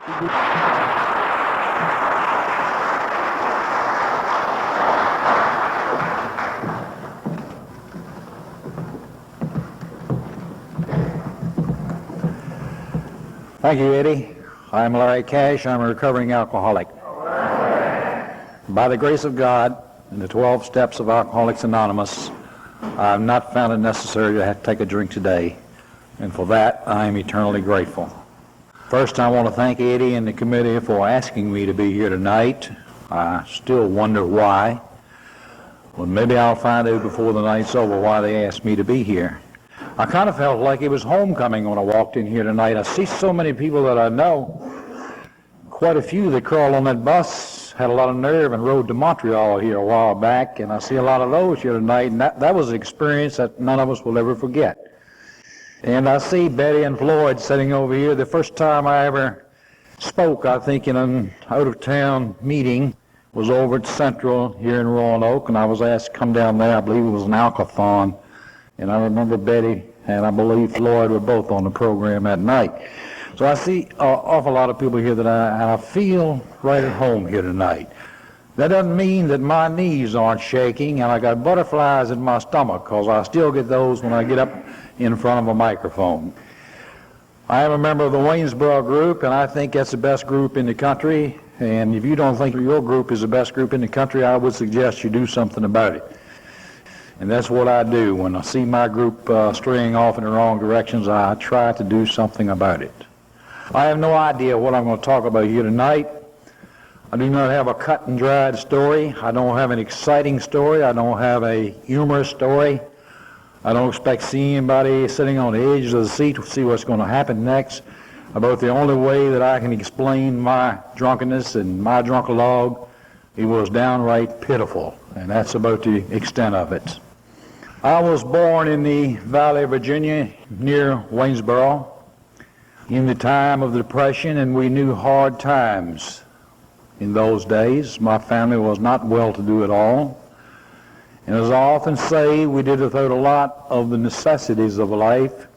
Thank you, Eddie. I'm Larry Cash. I'm a recovering alcoholic. By the grace of God and the 12 steps of Alcoholics Anonymous, I have not found it necessary to have to take a drink today, and for that I am eternally grateful. First, I want to thank Eddie and the committee for asking me to be here tonight. I still wonder why. Well, maybe I'll find out before the night's over why they asked me to be here. I kind of felt like it was homecoming when I walked in here tonight. I see so many people that I know. Quite a few that crawled on that bus had a lot of nerve and rode to Montreal here a while back, and I see a lot of those here tonight, and that was an experience that none of us will ever forget. And I see Betty and Floyd sitting over here. The first time I ever spoke, I think, in an out-of-town meeting was over at Central here in Roanoke, and I was asked to come down there. I believe it was an alcothon. And I remember Betty and I believe Floyd were both on the program that night. So I see an awful lot of people here that I feel right at home here tonight. That doesn't mean that my knees aren't shaking and I got butterflies in my stomach, because I still get those when I get up in front of a microphone. I am a member of the Waynesboro group, and I think that's the best group in the country. And if you don't think your group is the best group in the country, I would suggest you do something about it. And that's what I do. When I see my group straying off in the wrong directions, I try to do something about it. I have no idea what I'm going to talk about here tonight. I do not have a cut and dried story. I don't have an exciting story. I don't have a humorous story. I don't expect to see anybody sitting on the edge of the seat to see what's going to happen next. About the only way that I can explain my drunkenness and my drunk-a-log, it was downright pitiful, and that's about the extent of it. I was born in the Valley of Virginia near Waynesboro in the time of the Depression, and we knew hard times in those days. My family was not well-to-do at all. And as I often say, we did without a lot of the necessities of life,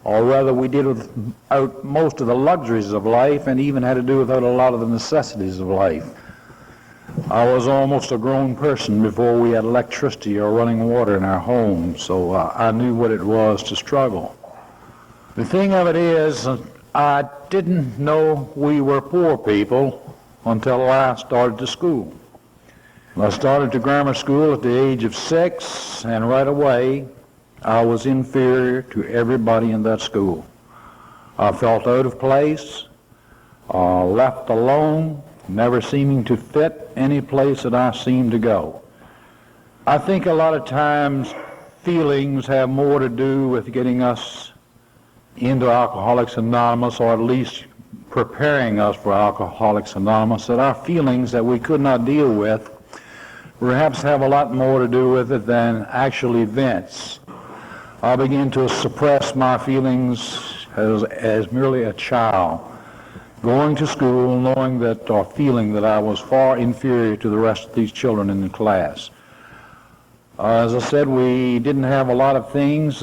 or rather we did without most of the luxuries of life, and even had to do without a lot of the necessities of life. I was almost a grown person before we had electricity or running water in our home, so I knew what it was to struggle. The thing of it is, I didn't know we were poor people until I started to school. I started to grammar school at the age of 6, and right away I was inferior to everybody in that school. I felt out of place, left alone, never seeming to fit any place that I seemed to go. I think a lot of times feelings have more to do with getting us into Alcoholics Anonymous, or at least preparing us for Alcoholics Anonymous, that our feelings that we could not deal with perhaps have a lot more to do with it than actual events. I began to suppress my feelings as merely a child, going to school knowing that, or feeling that I was far inferior to the rest of these children in the class. As I said, we didn't have a lot of things.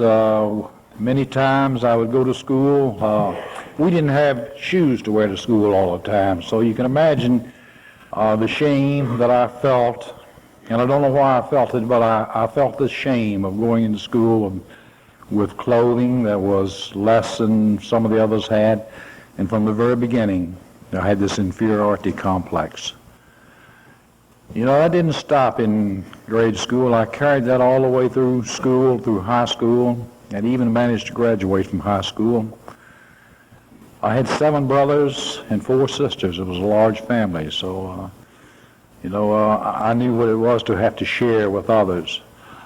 Many times I would go to school. We didn't have shoes to wear to school all the time, so you can imagine the shame that I felt. And I don't know why I felt it, but I felt the shame of going into school with clothing that was less than some of the others had. And from the very beginning, I had this inferiority complex. You know, that didn't stop in grade school. I carried that all the way through school, through high school, and even managed to graduate from high school. I had 7 brothers and 4 sisters. It was a large family, so, I knew what it was to have to share with others.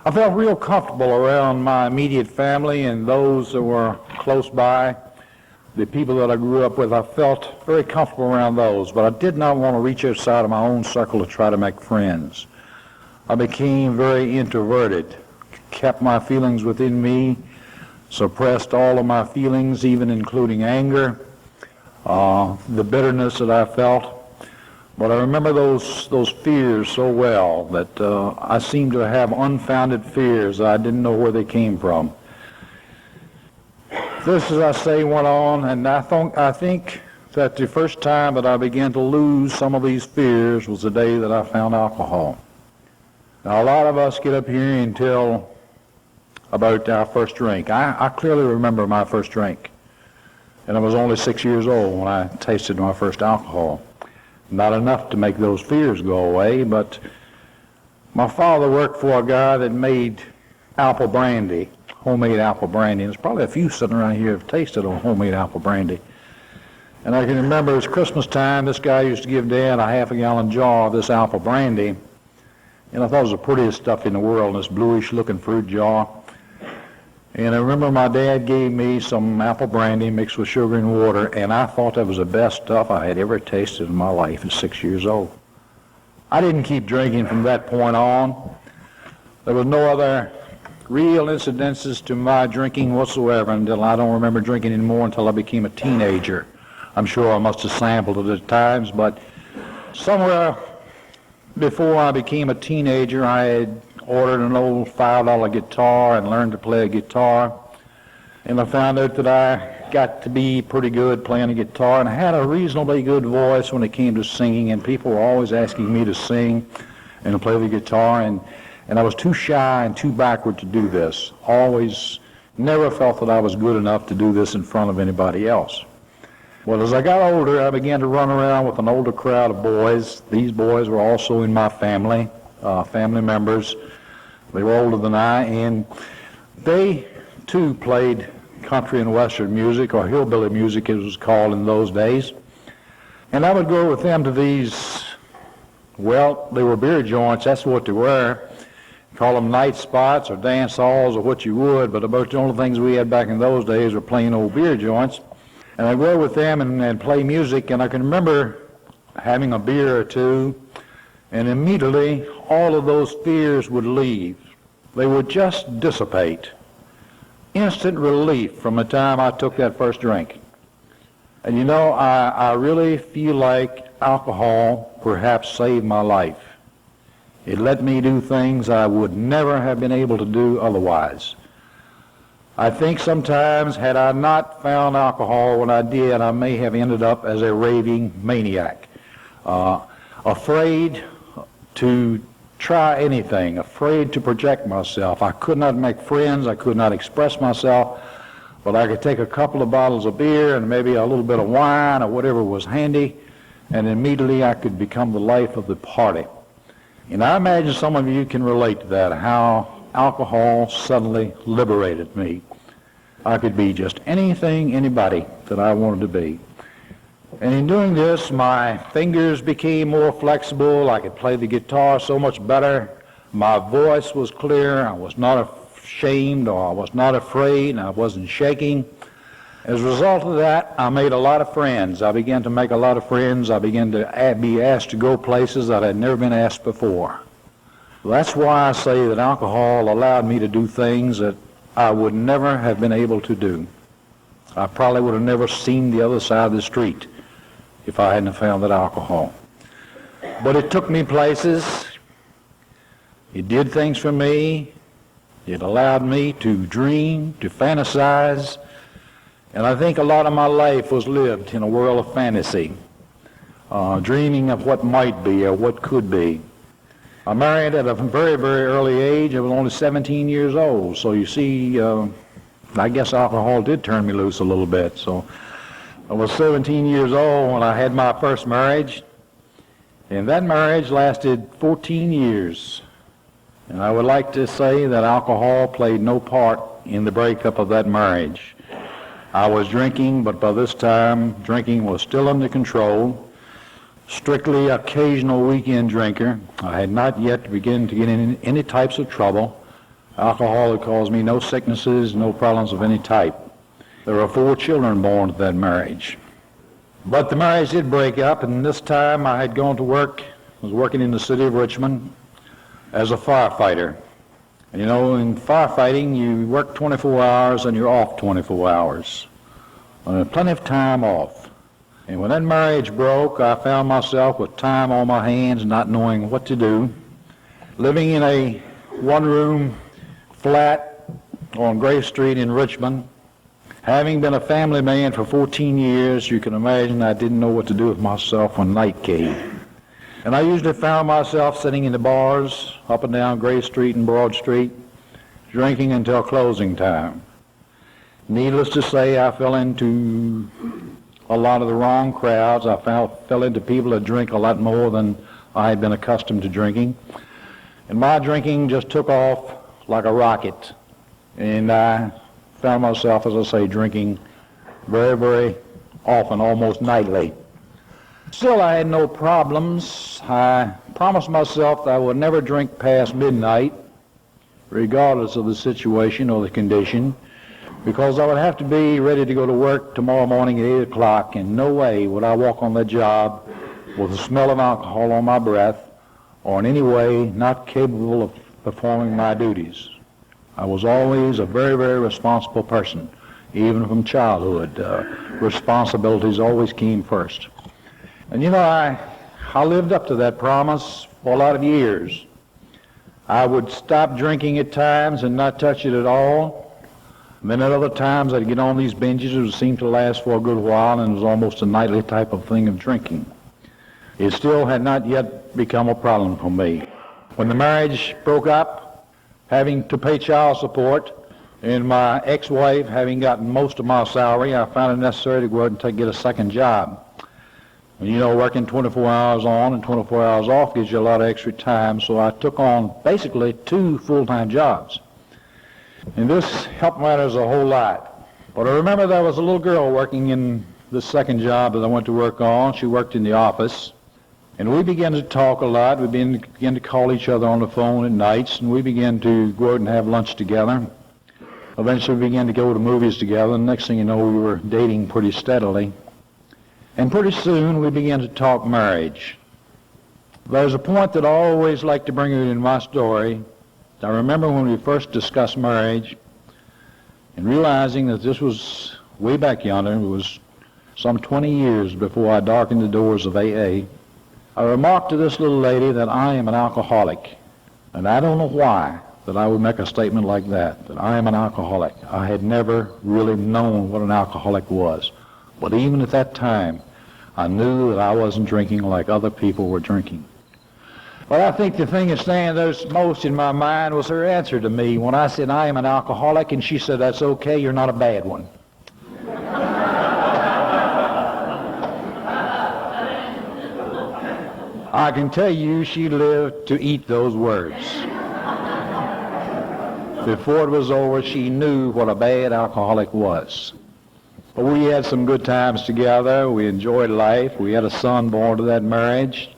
I felt real comfortable around my immediate family and those that were close by. The people that I grew up with, I felt very comfortable around those, but I did not want to reach outside of my own circle to try to make friends. I became very introverted, kept my feelings within me, suppressed all of my feelings, even including anger, the bitterness that I felt. But I remember those fears so well that I seemed to have unfounded fears. I didn't know where they came from. This, as I say, went on, and I think that the first time that I began to lose some of these fears was the day that I found alcohol. Now, a lot of us get up here and tell about our first drink. I clearly remember my first drink, and I was only 6 years old when I tasted my first alcohol. Not enough to make those fears go away, but my father worked for a guy that made apple brandy, homemade apple brandy. There's probably a few sitting around here have tasted a homemade apple brandy. And I can remember it was Christmas time. This guy used to give Dad a half-a-gallon jar of this apple brandy. And I thought it was the prettiest stuff in the world, this bluish-looking fruit jar. And I remember my dad gave me some apple brandy mixed with sugar and water, and I thought that was the best stuff I had ever tasted in my life at 6 years old. I didn't keep drinking from that point on. There was no other real incidences to my drinking whatsoever until I don't remember drinking anymore until I became a teenager. I'm sure I must have sampled it at times, but somewhere before I became a teenager, I had ordered an old $5 guitar and learned to play a guitar. And I found out that I got to be pretty good playing a guitar, and I had a reasonably good voice when it came to singing, and people were always asking me to sing and to play the guitar, and I was too shy and too backward to do this. Always never felt that I was good enough to do this in front of anybody else. Well, as I got older, I began to run around with an older crowd of boys. These boys were also in my family, family members. They were older than I, and they, too, played country and western music, or hillbilly music as it was called in those days. And I would go with them to these, well, they were beer joints, that's what they were. Call them night spots or dance halls or what you would, but about the only things we had back in those days were plain old beer joints. And I'd go with them and play music, and I can remember having a beer or two, and immediately all of those fears would leave. They would just dissipate. Instant relief from the time I took that first drink. And you know, I really feel like alcohol perhaps saved my life. It let me do things I would never have been able to do otherwise. I think sometimes had I not found alcohol when I did, I may have ended up as a raving maniac, afraid to try anything, afraid to project myself. I could not make friends, I could not express myself, but I could take a couple of bottles of beer and maybe a little bit of wine or whatever was handy, and immediately I could become the life of the party. And I imagine some of you can relate to that, how alcohol suddenly liberated me. I could be just anything, anybody that I wanted to be. And in doing this, my fingers became more flexible. I could play the guitar so much better. My voice was clear. I was not ashamed, or I was not afraid, and I wasn't shaking. As a result of that, I made a lot of friends. I began to make a lot of friends. I began to be asked to go places that I had never been asked before. That's why I say that alcohol allowed me to do things that I would never have been able to do. I probably would have never seen the other side of the street if I hadn't found that alcohol. But it took me places. It did things for me. It allowed me to dream, to fantasize. And I think a lot of my life was lived in a world of fantasy, dreaming of what might be or what could be. I married at a very, very early age. I was only 17 years old. So you see, I guess alcohol did turn me loose a little bit. So I was 17 years old when I had my first marriage. And that marriage lasted 14 years. And I would like to say that alcohol played no part in the breakup of that marriage. I was drinking, but by this time, drinking was still under control. Strictly occasional weekend drinker. I had not yet begun to get in any types of trouble. Alcohol had caused me no sicknesses, no problems of any type. There were 4 children born to that marriage. But the marriage did break up, and this time I had gone to work. I was working in the city of Richmond as a firefighter. And you know, in firefighting, you work 24 hours and you're off 24 hours. Plenty of time off. And when that marriage broke, I found myself with time on my hands, not knowing what to do, living in a one-room flat on Gray Street in Richmond, Having been a family man for 14 years, you can imagine I didn't know what to do with myself when night came. And I usually found myself sitting in the bars up and down Gray Street and Broad Street, drinking until closing time. Needless to say, I fell into a lot of the wrong crowds. I fell into people that drink a lot more than I had been accustomed to drinking. And my drinking just took off like a rocket. And I found myself, as I say, drinking very, very often, almost nightly. Still, I had no problems. I promised myself that I would never drink past midnight, regardless of the situation or the condition, because I would have to be ready to go to work tomorrow morning at 8 o'clock, and no way would I walk on that job with the smell of alcohol on my breath or in any way not capable of performing my duties. I was always a very, very responsible person, even from childhood. Responsibilities always came first. And you know, I lived up to that promise for a lot of years. I would stop drinking at times and not touch it at all. And then at other times I'd get on these binges. It would seem to last for a good while, and it was almost a nightly type of thing of drinking. It still had not yet become a problem for me. When the marriage broke up, having to pay child support, and my ex-wife having gotten most of my salary, I found it necessary to go out and get a second job. And you know, working 24 hours on and 24 hours off gives you a lot of extra time, so I took on basically 2 full-time jobs. And this helped matters a whole lot. But I remember there was a little girl working in the second job that I went to work on. She worked in the office. And we began to talk a lot. We began to call each other on the phone at nights, and we began to go out and have lunch together. Eventually we began to go to movies together, and next thing you know, we were dating pretty steadily. And pretty soon we began to talk marriage. There's a point that I always like to bring in my story. I remember when we first discussed marriage, and realizing that this was way back yonder, it was some 20 years before I darkened the doors of AA, I remarked to this little lady that I am an alcoholic. And I don't know why that I would make a statement like that I am an alcoholic. I had never really known what an alcoholic was. But even at that time, I knew that I wasn't drinking like other people were drinking. But I think the thing that stands most in my mind was her answer to me when I said, I am an alcoholic, and she said, that's okay, you're not a bad one. I can tell you she lived to eat those words. Before it was over, she knew what a bad alcoholic was. But we had some good times together. We enjoyed life. We had a son born to that marriage.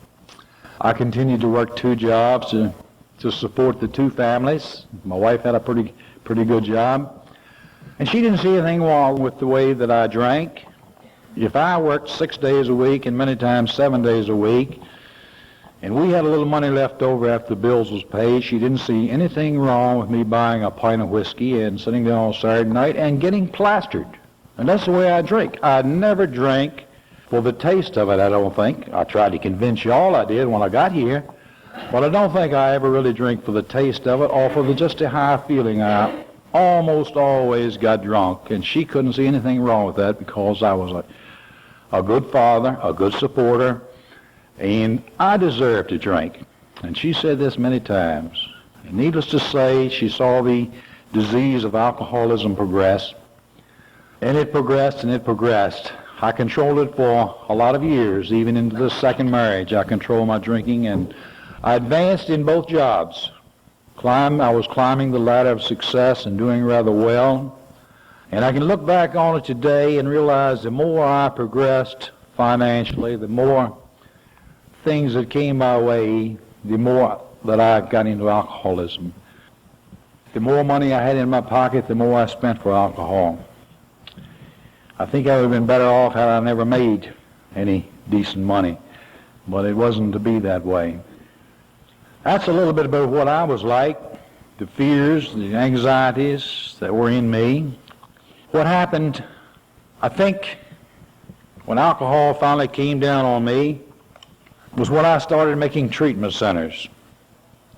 I continued to work 2 jobs to support the 2 families. My wife had a pretty good job. And she didn't see anything wrong with the way that I drank. If I worked 6 days a week and many times 7 days a week, and we had a little money left over after the bills was paid, she didn't see anything wrong with me buying a pint of whiskey and sitting down on Saturday night and getting plastered. And that's the way I drink. I never drank for the taste of it, I don't think. I tried to convince y'all I did when I got here. But I don't think I ever really drank for the taste of it or for just a high feeling. I almost always got drunk, and she couldn't see anything wrong with that because I was a good father, a good supporter, and I deserved to drink. And she said this many times. And needless to say, she saw the disease of alcoholism progress. And it progressed and it progressed. I controlled it for a lot of years, even into the second marriage. I controlled my drinking, and I advanced in both jobs. I was climbing the ladder of success and doing rather well. And I can look back on it today and realize the more I progressed financially, the more things that came my way, the more that I got into alcoholism. The more money I had in my pocket, the more I spent for alcohol. I think I would have been better off had I never made any decent money, but it wasn't to be that way. That's a little bit about what I was like, the fears, the anxieties that were in me. What happened, I think, when alcohol finally came down on me, was when I started making treatment centers.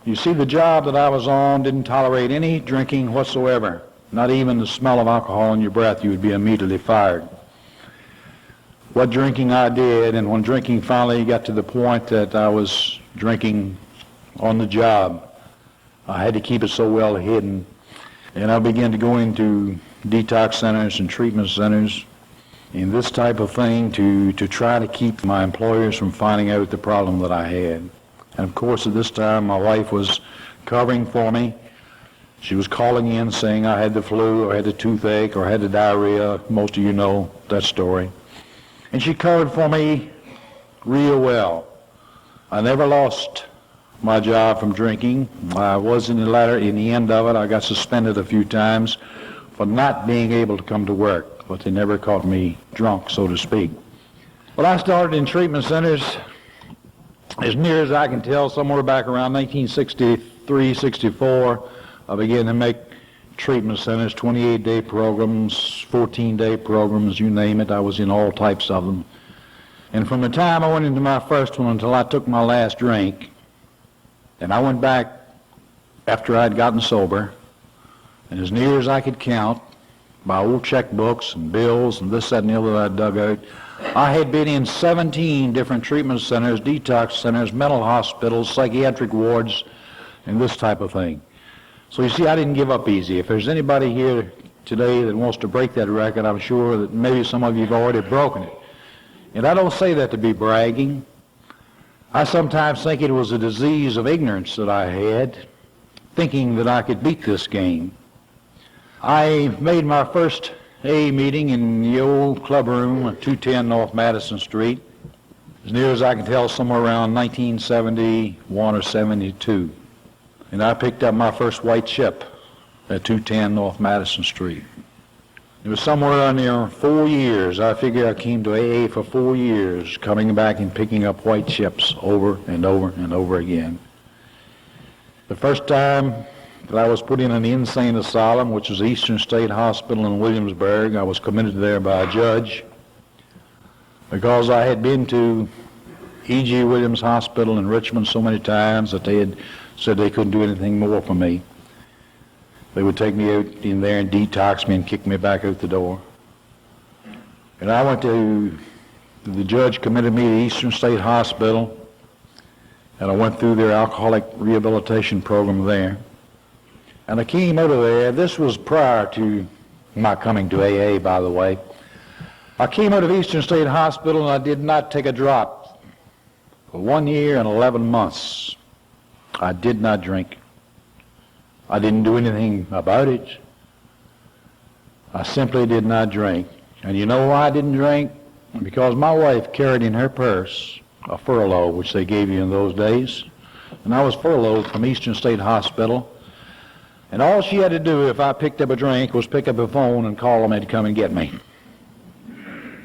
You see, the job that I was on didn't tolerate any drinking whatsoever. not even the smell of alcohol in your breath, you would be immediately fired. What drinking I did, and when drinking finally got to the point that I was drinking on the job, I had to keep it so well hidden. And I began to go into detox centers and treatment centers and this type of thing to try to keep my employers from finding out the problem that I had. And of course, at this time, my wife was covering for me. She was calling in saying I had the flu or had the toothache or had the diarrhea. Most of you know that story. And she covered for me real well. I never lost my job from drinking. I was in the end of it. I got suspended a few times for not being able to come to work, but they never caught me drunk, so to speak. Well, I started in treatment centers, as near as I can tell, somewhere back around 1963, 64. I began to make treatment centers, 28-day programs, 14-day programs, you name it. I was in all types of them. And from the time I went into my first one until I took my last drink, and I went back after I'd gotten sober, and as near as I could count, by old checkbooks and bills and this, that, and the other that I dug out, I had been in 17 different treatment centers, detox centers, mental hospitals, psychiatric wards, and this type of thing. So you see, I didn't give up easy. If there's anybody here today that wants to break that record, I'm sure that maybe some of you have already broken it. And I don't say that to be bragging. I sometimes think it was a disease of ignorance that I had, thinking that I could beat this game. I made my first AA meeting in the old club room at 210 North Madison Street, as near as I can tell, somewhere around 1971 or 72. And I picked up my first white chip at 210 North Madison Street. It was somewhere around there 4 years. I figure I came to AA for 4 years, coming back and picking up white chips over and over and over again. The first time that I was put in an insane asylum, which was Eastern State Hospital in Williamsburg, I was committed there by a judge because I had been to E.G. Williams Hospital in Richmond so many times that they had said they couldn't do anything more for me. They would take me out in there and detox me and kick me back out the door. And I went to, the judge committed me to Eastern State Hospital, and I went through their alcoholic rehabilitation program there. And I came out of there, this was prior to my coming to AA, by the way. I came out of Eastern State Hospital and I did not take a drop for 1 year and 11 months. I did not drink. I didn't do anything about it. I simply did not drink. And you know why I didn't drink? Because my wife carried in her purse a furlough, which they gave you in those days. And I was furloughed from Eastern State Hospital. And all she had to do if I picked up a drink was pick up a phone and call them to come and get me.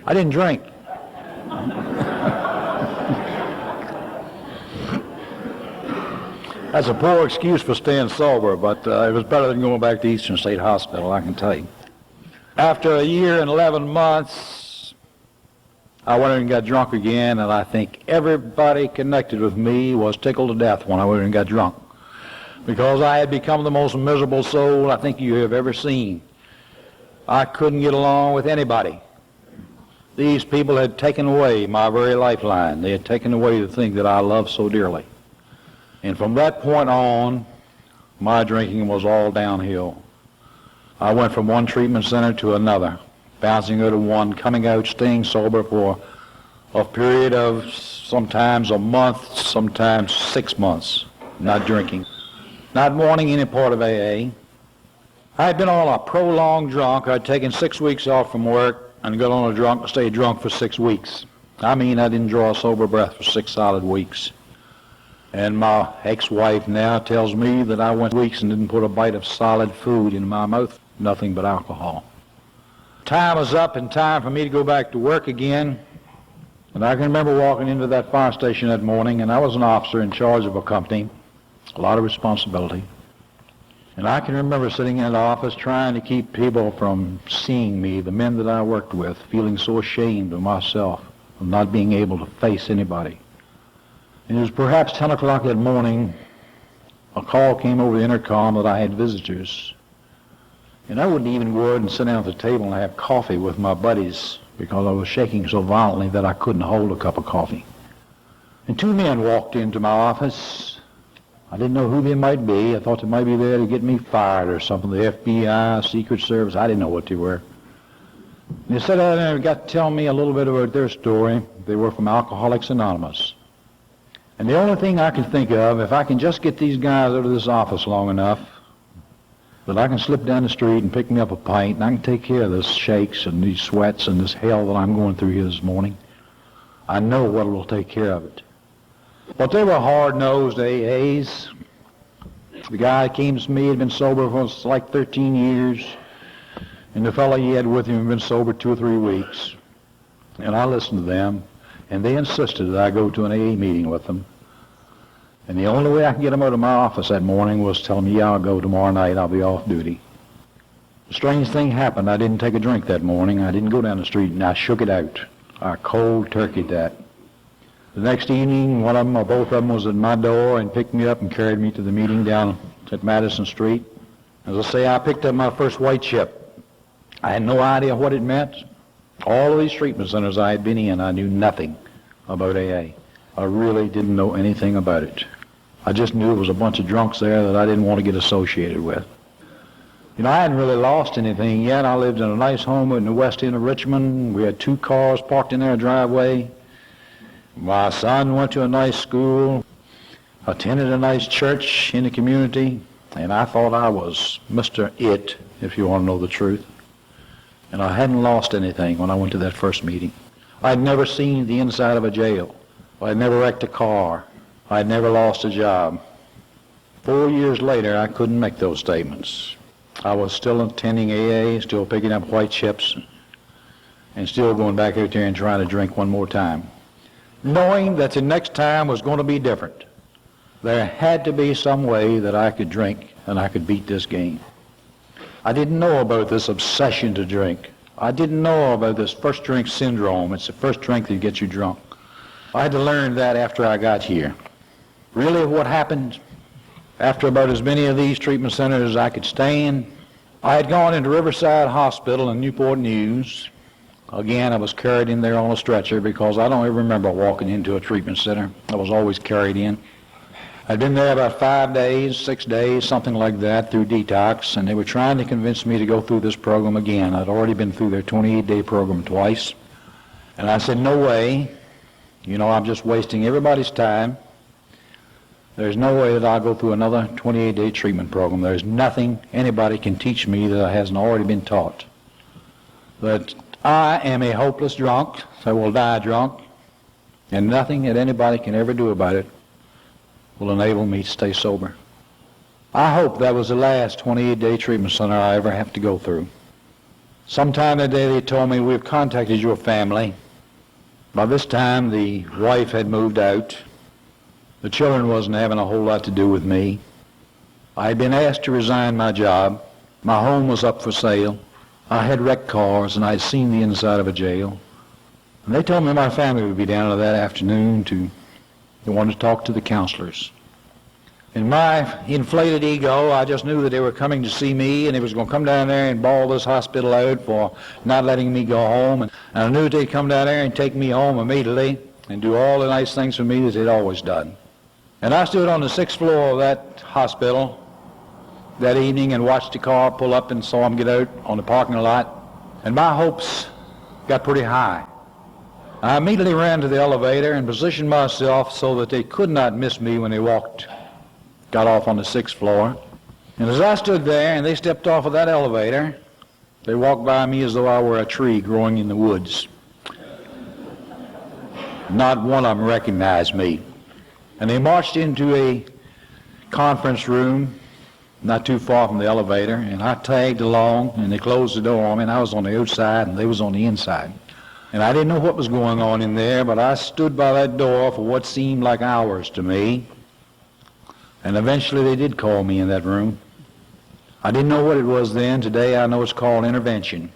I didn't drink. That's a poor excuse for staying sober, but it was better than going back to Eastern State Hospital, I can tell you. After 1 year and 11 months, I went in and got drunk again, and I think everybody connected with me was tickled to death when I went in and got drunk, because I had become the most miserable soul I think you have ever seen. I couldn't get along with anybody. These people had taken away my very lifeline. They had taken away the thing that I loved so dearly. And from that point on, my drinking was all downhill. I went from one treatment center to another, bouncing out of one, coming out, staying sober for a period of sometimes a month, sometimes 6 months, not drinking, not wanting any part of AA. I had been on a prolonged drunk. I'd taken 6 weeks off from work and got on a drunk, stayed drunk for 6 weeks. I mean, I didn't draw a sober breath for 6 solid weeks. And my ex-wife now tells me that I went weeks and didn't put a bite of solid food in my mouth, nothing but alcohol. Time was up and time for me to go back to work again. And I can remember walking into that fire station that morning, and I was an officer in charge of a company, a lot of responsibility. And I can remember sitting in the office trying to keep people from seeing me, the men that I worked with, feeling so ashamed of myself, of not being able to face anybody. And it was perhaps 10 o'clock that morning, a call came over the intercom that I had visitors. And I wouldn't even go out and sit down at the table and have coffee with my buddies because I was shaking so violently that I couldn't hold a cup of coffee. And two men walked into my office. I didn't know who they might be. I thought they might be there to get me fired or something, the FBI, Secret Service. I didn't know what they were. And they sat down there and got to tell me a little bit about their story. They were from Alcoholics Anonymous. And the only thing I could think of, if I can just get these guys out of this office long enough, that I can slip down the street and pick me up a pint, and I can take care of this shakes and these sweats and this hell that I'm going through here this morning. I know what will take care of it. But they were hard-nosed AAs. The guy that came to me had been sober for like 13 years, and the fellow he had with him had been sober 2 or 3 weeks. And I listened to them, and they insisted that I go to an AA meeting with them. And the only way I could get them out of my office that morning was tell them, yeah, I'll go tomorrow night. I'll be off duty. The strange thing happened. I didn't take a drink that morning. I didn't go down the street, and I shook it out. I cold turkeyed that. The next evening, one of them or both of them was at my door and picked me up and carried me to the meeting down at Madison Street. As I say, I picked up my first white chip. I had no idea what it meant. All of these treatment centers I had been in, I knew nothing about AA. I really didn't know anything about it. I just knew it was a bunch of drunks there that I didn't want to get associated with. You know, I hadn't really lost anything yet. I lived in a nice home in the west end of Richmond. We had 2 cars parked in their driveway. My son went to a nice school, attended a nice church in the community, and I thought I was Mr. It, if you want to know the truth. And I hadn't lost anything when I went to that first meeting. I'd never seen the inside of a jail. I'd never wrecked a car. I'd never lost a job. 4 years later, I couldn't make those statements. I was still attending AA, still picking up white chips, and still going back out there and trying to drink one more time, knowing that the next time was going to be different. There had to be some way that I could drink and I could beat this game. I didn't know about this obsession to drink. I didn't know about this first drink syndrome. It's the first drink that gets you drunk. I had to learn that after I got here. Really what happened, after about as many of these treatment centers as I could stand, I had gone into Riverside Hospital in Newport News. Again, I was carried in there on a stretcher because I don't ever remember walking into a treatment center. I was always carried in. I'd been there about 5 days, 6 days, something like that, through detox, and they were trying to convince me to go through this program again. I'd already been through their 28-day program twice. And I said, no way. You know, I'm just wasting everybody's time. There's no way that I'll go through another 28-day treatment program. There's nothing anybody can teach me that hasn't already been taught. That I am a hopeless drunk, so will die drunk, and nothing that anybody can ever do about it will enable me to stay sober. I hope that was the last 28-day treatment center I ever have to go through. Sometime that day they told me, we've contacted your family. By this time the wife had moved out. The children wasn't having a whole lot to do with me. I had been asked to resign my job. My home was up for sale. I had wrecked cars, and I had seen the inside of a jail. And they told me my family would be down that afternoon they wanted to talk to the counselors. In my inflated ego, I just knew that they were coming to see me, and they was going to come down there and bawl this hospital out for not letting me go home. And I knew they'd come down there and take me home immediately and do all the nice things for me that they'd always done. And I stood on the 6th floor of that hospital that evening and watched the car pull up and saw them get out on the parking lot. And my hopes got pretty high. I immediately ran to the elevator and positioned myself so that they could not miss me when they got off on the 6th floor. And as I stood there and they stepped off of that elevator, they walked by me as though I were a tree growing in the woods. Not one of them recognized me. And they marched into a conference room not too far from the elevator, and I tagged along, and they closed the door on me, and I was on the outside, and they was on the inside. And I didn't know what was going on in there, but I stood by that door for what seemed like hours to me. And eventually they did call me in that room. I didn't know what it was then. Today I know it's called intervention.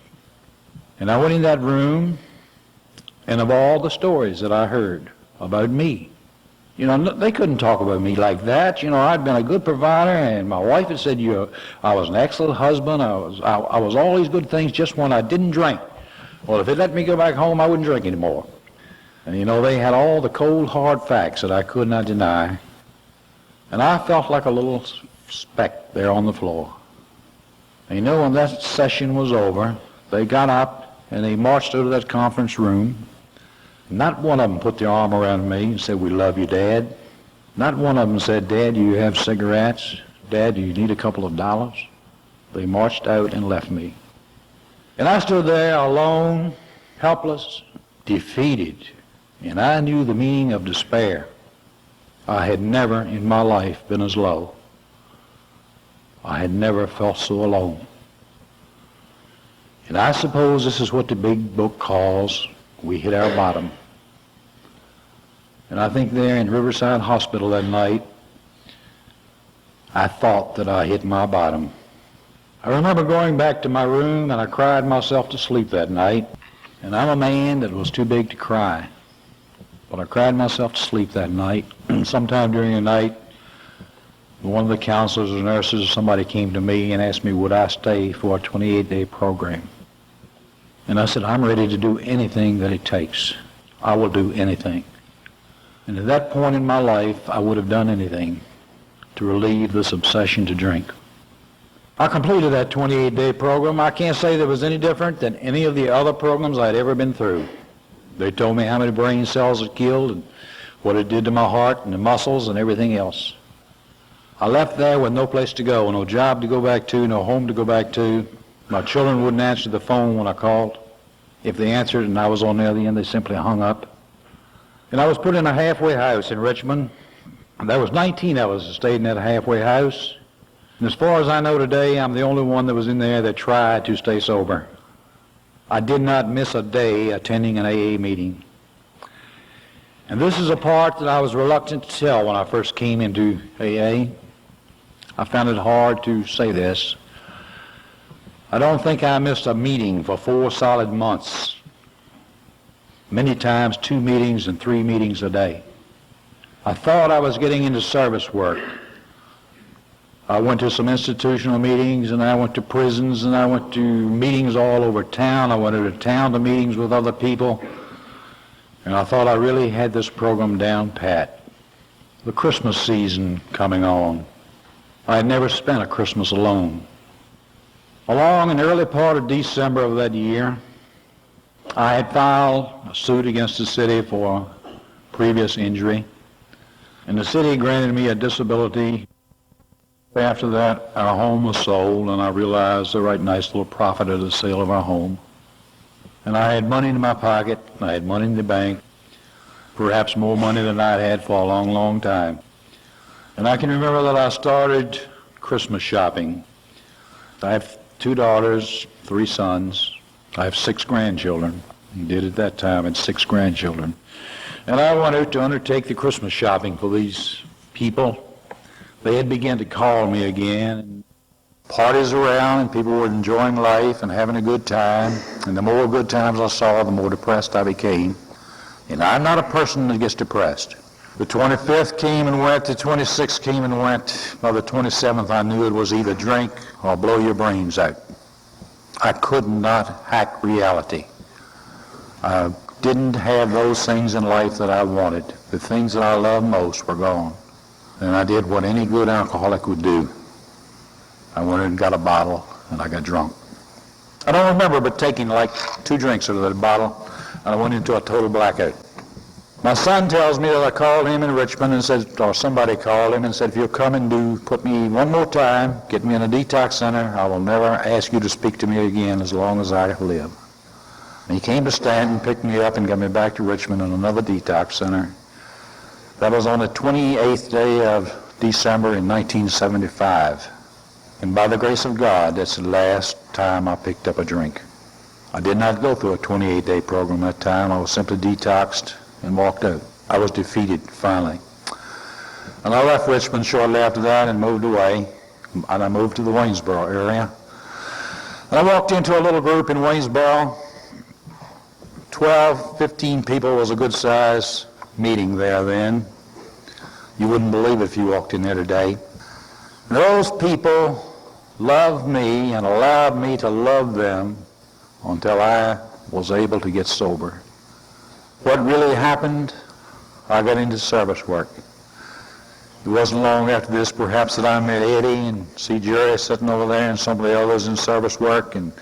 And I went in that room, and of all the stories that I heard about me, You know, they couldn't talk about me like that. You know, I'd been a good provider, and my wife had said, I was an excellent husband. I was all these good things just when I didn't drink. Well, if it let me go back home, I wouldn't drink anymore. And, you know, they had all the cold, hard facts that I could not deny. And I felt like a little speck there on the floor. And, you know, when that session was over, they got up and they marched out of that conference room. Not one of them put their arm around me and said, "We love you, Dad." Not one of them said, "Dad, do you have cigarettes? Dad, do you need a couple of dollars?" They marched out and left me. And I stood there alone, helpless, defeated, and I knew the meaning of despair. I had never in my life been as low. I had never felt so alone. And I suppose this is what the big book calls we hit our bottom. And I think there in Riverside Hospital that night, I thought that I hit my bottom. I remember going back to my room and I cried myself to sleep that night. And I'm a man that was too big to cry. But I cried myself to sleep that night. And sometime during the night, one of the counselors or nurses or somebody came to me and asked me would I stay for a 28-day program. And I said, I'm ready to do anything that it takes. I will do anything. And at that point in my life, I would have done anything to relieve this obsession to drink. I completed that 28-day program. I can't say that it was any different than any of the other programs I'd ever been through. They told me how many brain cells it killed and what it did to my heart and the muscles and everything else. I left there with no place to go, no job to go back to, no home to go back to. My children wouldn't answer the phone when I called. If they answered and I was on the other end, they simply hung up. And I was put in a halfway house in Richmond. And there was 19 of us that stayed in that halfway house. And as far as I know today, I'm the only one that was in there that tried to stay sober. I did not miss a day attending an AA meeting. And this is a part that I was reluctant to tell when I first came into AA. I found it hard to say this. I don't think I missed a meeting for 4 solid months. Many times 2 meetings and 3 meetings a day. I thought I was getting into service work. I went to some institutional meetings, and I went to prisons, and I went to meetings all over town. I went to town to meetings with other people. And I thought I really had this program down pat. The Christmas season coming on. I had never spent a Christmas alone. Along in the early part of December of that year, I had filed a suit against the city for previous injury, and the city granted me a disability. After that, our home was sold, and I realized a right nice little profit at the sale of our home. And I had money in my pocket, I had money in the bank, perhaps more money than I'd had for a long, long time. And I can remember that I started Christmas shopping. I have 2 daughters, 3 sons. I have 6 grandchildren. I did at that time, had 6 grandchildren. And I wanted to undertake the Christmas shopping for these people. They had begun to call me again. Parties around, and people were enjoying life and having a good time. And the more good times I saw, the more depressed I became. And I'm not a person that gets depressed. The 25th came and went, the 26th came and went. By the 27th, I knew it was either drink or blow your brains out. I could not hack reality. I didn't have those things in life that I wanted. The things that I loved most were gone. And I did what any good alcoholic would do. I went and got a bottle, and I got drunk. I don't remember but taking like 2 drinks out of that bottle, and I went into a total blackout. My son tells me that I called him in Richmond and said, or somebody called him and said, if you'll come and put me one more time, get me in a detox center, I will never ask you to speak to me again as long as I live. And he came to Stanton, picked me up, and got me back to Richmond in another detox center. That was on the 28th day of December in 1975. And by the grace of God, that's the last time I picked up a drink. I did not go through a 28-day program that time. I was simply detoxed and walked out. I was defeated, finally. And I left Richmond shortly after that and moved away. And I moved to the Waynesboro area. And I walked into a little group in Waynesboro. 12, 15 people was a good size meeting there then. You wouldn't believe it if you walked in there today. Those people loved me and allowed me to love them until I was able to get sober. What really happened? I got into service work. It wasn't long after this, perhaps, that I met Eddie and see Jerry sitting over there and some of the others in service work, and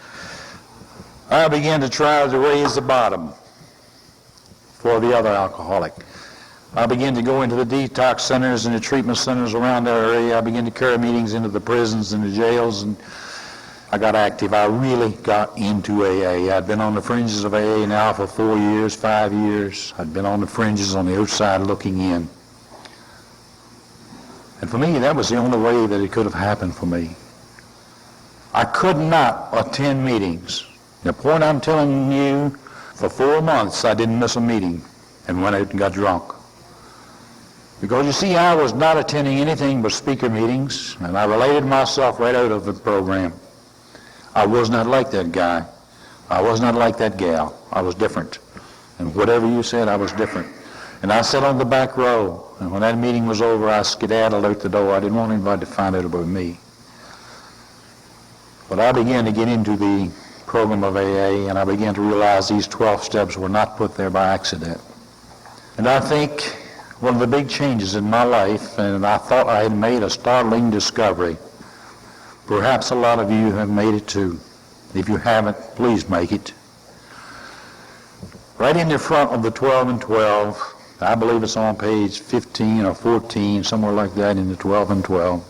I began to try to raise the bottom for the other alcoholic. I began to go into the detox centers and the treatment centers around that area. I began to carry meetings into the prisons and the jails, and I got active. I really got into AA. I'd been on the fringes of AA now for 4 years, 5 years. I'd been on the fringes on the outside looking in. And for me, that was the only way that it could have happened for me. I could not attend meetings. The point I'm telling you, for 4 months I didn't miss a meeting and went out and got drunk. Because you see, I was not attending anything but speaker meetings, and I related myself right out of the program. I was not like that guy. I was not like that gal. I was different. And whatever you said, I was different. And I sat on the back row, and when that meeting was over, I skedaddled out the door. I didn't want anybody to find out about me. But I began to get into the program of AA, and I began to realize these 12 steps were not put there by accident. And I think one of the big changes in my life, and I thought I had made a startling discovery. Perhaps a lot of you have made it too. If you haven't, please make it. Right in the front of the 12 and 12, I believe it's on page 15 or 14, somewhere like that in the 12 and 12.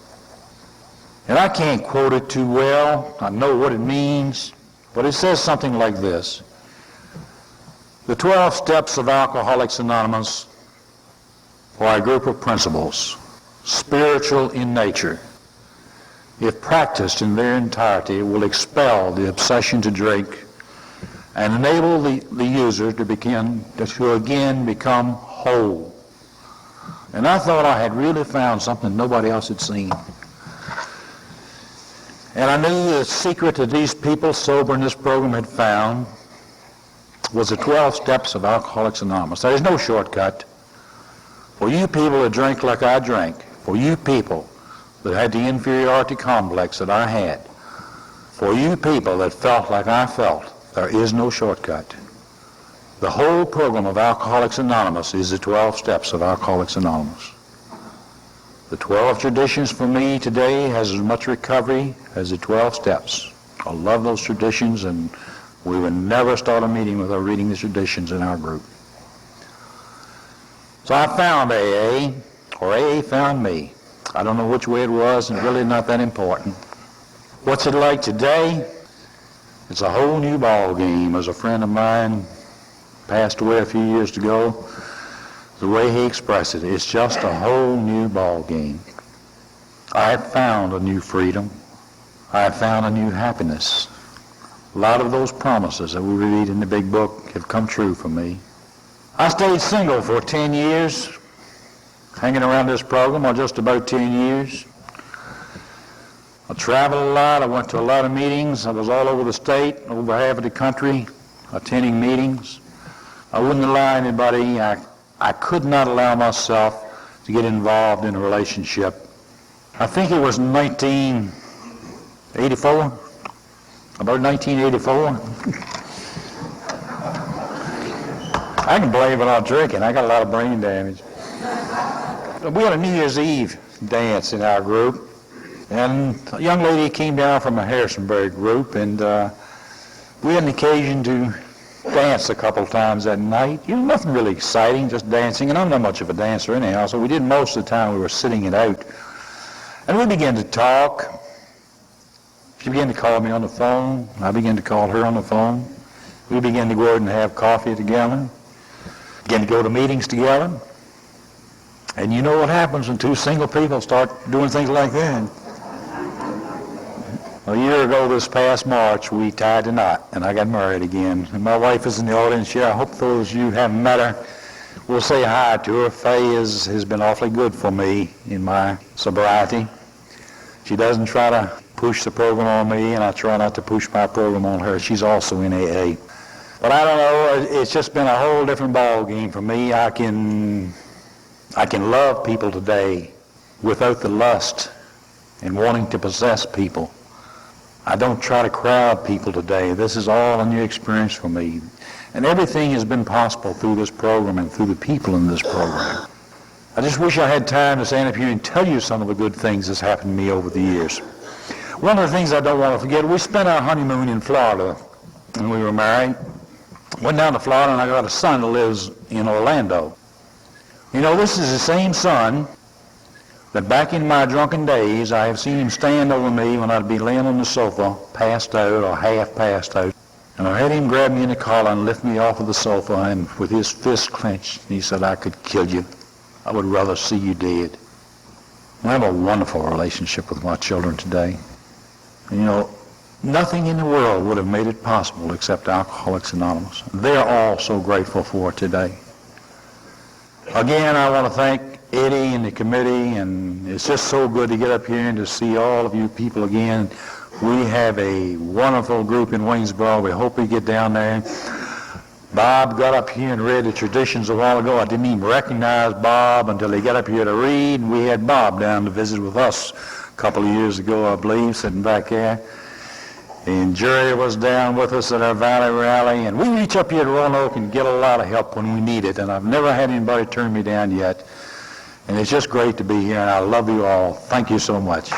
And I can't quote it too well. I know what it means, but it says something like this. The 12 steps of Alcoholics Anonymous are a group of principles, spiritual in nature. If practiced in their entirety, it will expel the obsession to drink and enable the user to again become whole. And I thought I had really found something nobody else had seen. And I knew the secret that these people sober in this program had found was the 12 steps of Alcoholics Anonymous. There is no shortcut. For you people that drink like I drank, for you people that had the inferiority complex that I had, for you people that felt like I felt, there is no shortcut. The whole program of Alcoholics Anonymous is the 12 steps of Alcoholics Anonymous. The 12 traditions for me today has as much recovery as the 12 steps. I love those traditions, and we would never start a meeting without reading the traditions in our group. So I found AA, or AA found me. I don't know which way it was, and really not that important. What's it like today? It's a whole new ball game. As a friend of mine passed away a few years ago, the way he expressed it, it's just a whole new ball game. I have found a new freedom. I have found a new happiness. A lot of those promises that we read in the big book have come true for me. I stayed single for 10 years, hanging around this program, or just about 10 years. I traveled a lot. I went to a lot of meetings. I was all over the state, over half of the country, attending meetings. I wouldn't allow anybody, I could not allow myself to get involved in a relationship. I think it was 1984, about 1984. I can blame it on drinking. I got a lot of brain damage. We had a New Year's Eve dance in our group, and a young lady came down from a Harrisonburg group, and we had an occasion to dance a couple times that night. You know, nothing really exciting, just dancing, and I'm not much of a dancer anyhow, so we did most of the time we were sitting it out. And we began to talk. She began to call me on the phone. I began to call her on the phone. We began to go out and have coffee together. Began to go to meetings together. And you know what happens when two single people start doing things like that. A year ago this past March, we tied the knot, and I got married again. And my wife is in the audience here. I hope those of you who haven't met her will say hi to her. Faye has been awfully good for me in my sobriety. She doesn't try to push the program on me, and I try not to push my program on her. She's also in AA. But I don't know, it's just been a whole different ball game for me. I can I can love people today without the lust and wanting to possess people. I don't try to crowd people today. This is all a new experience for me. And everything has been possible through this program and through the people in this program. I just wish I had time to stand up here and tell you some of the good things that's happened to me over the years. One of the things I don't want to forget, we spent our honeymoon in Florida when we were married. Went down to Florida, and I got a son that lives in Orlando. You know, this is the same son that back in my drunken days, I have seen him stand over me when I'd be laying on the sofa, passed out or half passed out. And I had him grab me in the collar and lift me off of the sofa, and with his fist clenched, he said, "I could kill you. I would rather see you dead." I have a wonderful relationship with my children today. And, you know, nothing in the world would have made it possible except Alcoholics Anonymous. They're all so grateful for it today. Again, I want to thank Eddie and the committee, and it's just so good to get up here and to see all of you people again. We have a wonderful group in Waynesboro. We hope we get down there. Bob got up here and read the traditions a while ago. I didn't even recognize Bob until he got up here to read, and we had Bob down to visit with us a couple of years ago, I believe, sitting back there. And Jerry was down with us at our Valley Rally, and we reach up here to Roanoke and get a lot of help when we need it, and I've never had anybody turn me down yet. And it's just great to be here, and I love you all. Thank you so much.